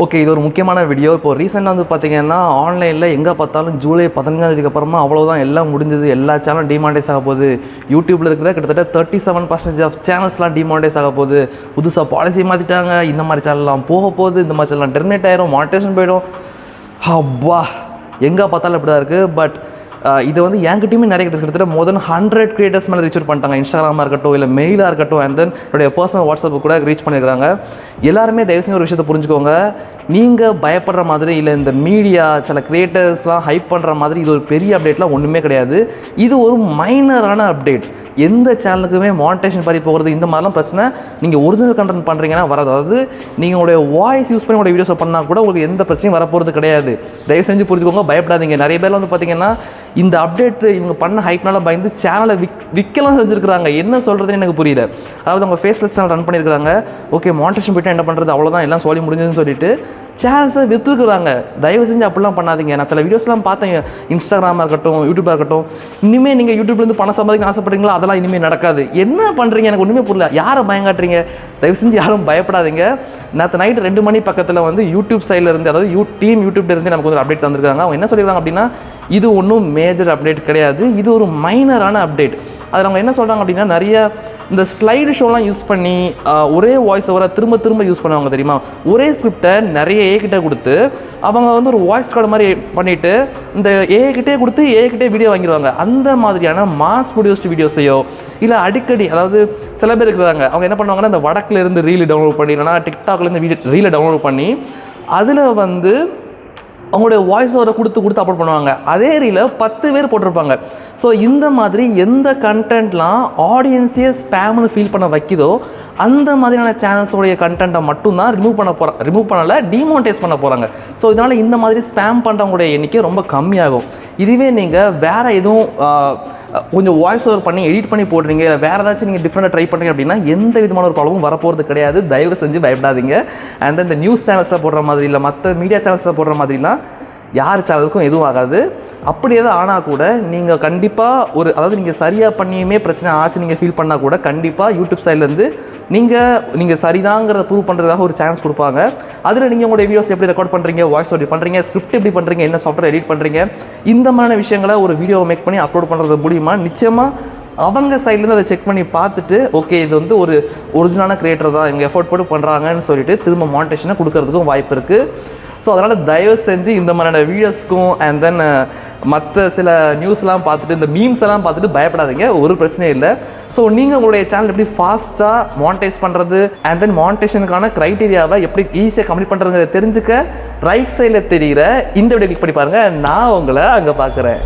Okay, இது ஒரு முக்கியமான வீடியோ. இப்போ ரீசெண்டாக வந்து பார்த்தீங்கன்னா ஆன்லைனில் எங்கே பார்த்தாலும் ஜூலை 15 அப்புறமா அவ்வளோதான், எல்லாம் முடிஞ்சது, எல்லா சேனலும் டிமானிடைஸ் ஆக போகுது. யூடியூப்பில் இருக்கிற கிட்டத்தட்ட 37% ஆஃப் சேனல்ஸ்லாம் டிமானிடைஸ் ஆக போகுது. புதுசாக பாலிசி மாற்றிட்டாங்க, இந்த மாதிரி சேனல்லாம் போக போகுது, இந்த மாதிரி சேனல்லாம் டெர்மினேட் ஆயிரும், மானிடைசேஷன் போயிடும். அப்பா, எங்கே பார்த்தாலும் இப்படி தான் இருக்குது. பட் இது வந்து என்கிட்டயுமே நிறைய கிட்டத்தட்ட மோர் தென் 100 கிரியேட்டர்ஸ் மேலே ரீச் பண்ணிட்டாங்க. இன்ஸ்டாகிராமாக இருக்கட்டும், இல்லை மெயிலாக இருக்கட்டும், அண்ட் தென் என்னுடைய பர்சனல் வாட்ஸ்அப்பு கூட ரீச் பண்ணியிருக்காங்க. எல்லாருமே தயவு செஞ்சு ஒரு விஷயத்தை புரிஞ்சுக்கோங்க. நீங்கள் பயப்படுற மாதிரி இல்லை இந்த மீடியா சில கிரியேட்டர்ஸ்லாம் ஹைப் பண்ணுற மாதிரி இது ஒரு பெரிய அப்டேட்லாம் ஒன்றுமே கிடையாது. இது ஒரு மைனரான அப்டேட். எந்த சேனலுக்குமே மானிடைசேஷன் பறி போகிறது இந்த மாதிரிலாம் பிரச்சனை நீங்கள் ஒரிஜினல் கண்டென்ட் பண்ணுறீங்கன்னா வராது. அதாவது நீங்கள் உங்களுடைய வாய்ஸ் யூஸ் பண்ணி உங்களுடைய வீடியோஸை பண்ணால் கூட உங்களுக்கு எந்த பிரச்சனையும் வரப்போகிறது கிடையாது. தயவு செஞ்சு புரிஞ்சுக்கோங்க, பயப்படாதீங்க. நிறைய பேர் வந்து பார்த்தீங்கன்னா இந்த அப்டேட் இவங்க பண்ண ஹைப்னால பயந்து சேனலை விற்கலாம் செஞ்சுருக்காங்க. என்ன சொல்கிறதுன்னு எனக்கு புரியல. அதாவது அவங்க ஃபேஸ்லெஸ் சேனல் ரன் பண்ணியிருக்காங்க. ஓகே, மானிடைசேஷன் போய்ட்டு என்ன பண்ணுறது, அவ்வளோதான், எல்லாம் சொல்லி முடிஞ்சதுன்னு சொல்லிட்டு சேனல்ஸை விற்றுக்குறாங்க. தயவு செஞ்சு அப்படிலாம் பண்ணாதீங்க. நான் சில வீடியோஸ்லாம் பார்த்தேன், இன்ஸ்டாகிராமாக இருக்கட்டும், யூடியூபாக இருக்கட்டும். இனிமேல் நீங்கள் யூடியூப்லேருந்து பணம் சம்பாதிக்க ஆசைப்படுறீங்களா, அதெல்லாம் இனிமேல் நடக்காது. என்ன பண்ணுறீங்க எனக்கு ஒன்றுமே புரியல. யாரை பயங்காட்டுறீங்க? தயவு செஞ்சு யாரும் பயப்படாதீங்க. நேற்று நைட் 2 மணி பக்கத்தில் வந்து யூடியூப் சைடில் இருந்து, அதாவது யூடியூப்லேருந்து நமக்கு ஒரு அப்டேட் தந்திருக்காங்க. அவங்க என்ன சொல்லியிருக்காங்க அப்படின்னா, இது ஒன்றும் மேஜர் அப்டேட் கிடையாது, இது ஒரு மைனரான அப்டேட். அதில் அவங்க என்ன சொல்கிறாங்க அப்படின்னா, நிறைய இந்த ஸ்லைடு ஷோலாம் யூஸ் பண்ணி ஒரே வாய்ஸ் ஓவரை திரும்ப திரும்ப யூஸ் பண்ணுவாங்க தெரியுமா. ஒரே ஸ்கிரிப்டை நிறைய ஏகிட்ட கொடுத்து அவங்க வந்து ஒரு வாய்ஸ் கார்டு மாதிரி பண்ணிவிட்டு இந்த ஏகிட்டே கொடுத்து ஏகிட்டே வீடியோ வாங்கிடுவாங்க. அந்த மாதிரியான மாஸ் ப்ரொடியூஸ்டு வீடியோஸையோ இல்லை அடிக்கடி, அதாவது சில பேர் இருக்கிறாங்க, அவங்க என்ன பண்ணுவாங்கன்னா இந்த வடக்குலேருந்து ரீல் டவுன்லோட் பண்ணி, இல்லைனா டிக்டாக்லேருந்து ரீலை டவுன்லோட் பண்ணி அதில் வந்து அவங்களுடைய வாய்ஸ் ஓவரை கொடுத்து அப்லோட் பண்ணுவாங்க. அதே ரீலை 10 பேர் போட்டிருப்பாங்க. ஸோ இந்த மாதிரி எந்த கண்டென்ட்லாம் ஆடியன்ஸே ஸ்பேம்னு ஃபீல் பண்ண வைக்குதோ அந்த மாதிரியான சேனல்ஸோடைய கண்டென்ட்டை மட்டும்தான் ரிமூவ் பண்ணலை, டிமானிடைஸ் பண்ண போகிறாங்க. ஸோ இதனால் இந்த மாதிரி ஸ்பேம் பண்ணுறவங்களுடைய எண்ணிக்கை ரொம்ப கம்மியாகும். இதுவே நீங்கள் வேறு எதுவும் கொஞ்சம் வாய்ஸ் ஓவர் பண்ணி எடிட் பண்ணி போடுறீங்க, இல்லை வேறு ஏதாச்சும் நீங்கள் டிஃப்ரெண்ட்டாக ட்ரை பண்ணுறீங்க அப்படின்னா எந்த விதமான ஒரு ப்ராப்ளமும் வரப்போகிறது கிடையாது. தயவு செஞ்சு பயப்படாதீங்க. அண்ட் இந்த நியூஸ் சேனல்ஸில் போடுற மாதிரி இல்லை மற்ற மீடியா சேனல்ஸில் போடுற மாதிரிலாம் யார் சேனலுக்கும் எதுவும் ஆகாது. அப்படி எதுவும் ஆனால் கூட நீங்கள் கண்டிப்பாக அதாவது நீங்கள் சரியாக பண்ணியுமே பிரச்சனை ஆச்சு நீங்கள் ஃபீல் பண்ணால் கூட கண்டிப்பாக யூடியூப் சைட்லேருந்து நீங்கள் சரிதாங்கிறத ப்ரூவ் பண்ணுறதுக்காக ஒரு சான்ஸ் கொடுப்பாங்க. அதில் நீங்கள் உங்களுடைய வீடியோஸ் எப்படி ரெக்கார்ட் பண்ணுறீங்க, வாய்ஸ் எப்படி பண்ணுறீங்க, ஸ்கிரிப்ட் எப்படி பண்ணுறீங்க, என்ன சாஃப்ட்வேர் எடிட் பண்ணுறீங்க, இந்த மாதிரியான விஷயங்களை ஒரு வீடியோவை மேக் பண்ணி அப்லோட் பண்ணுறது மூலிமா நிச்சயமாக அவங்க சைட்லேருந்து அதை செக் பண்ணி பார்த்துட்டு ஓகே இது வந்து ஒரு ஒரிஜினலான கிரியேட்டர் தான், இவங்க எஃபோர்ட் போட்டு பண்ணுறாங்கன்னு சொல்லிட்டு திரும்ப மானிடைசேஷனை கொடுக்கறதுக்கும் வாய்ப்பு இருக்குது. ஸோ அதனால் தயவு செஞ்சு இந்த மாதிரியான வீடியோஸ்க்கும் அண்ட் தென் மற்ற சில நியூஸ்லாம் பார்த்துட்டு இந்த மீம்ஸ் எல்லாம் பார்த்துட்டு பயப்படாதீங்க, ஒரு பிரச்சனையும் இல்லை. ஸோ நீங்கள் உங்களுடைய சேனல் எப்படி ஃபாஸ்ட்டாக மானிடைஸ் பண்ணுறது அண்ட் தென் மானிடைசேஷனுக்கான க்ரைட்டீரியாவை எப்படி ஈஸியாக கம்ப்ளீட் பண்ணுறதுங்கிறத தெரிஞ்சுக்க ரைட் சைடில் தெரிகிற இந்த வீடியோ கிளிக் பண்ணி பாருங்கள். நான் உங்களை அங்கே பார்க்குறேன்.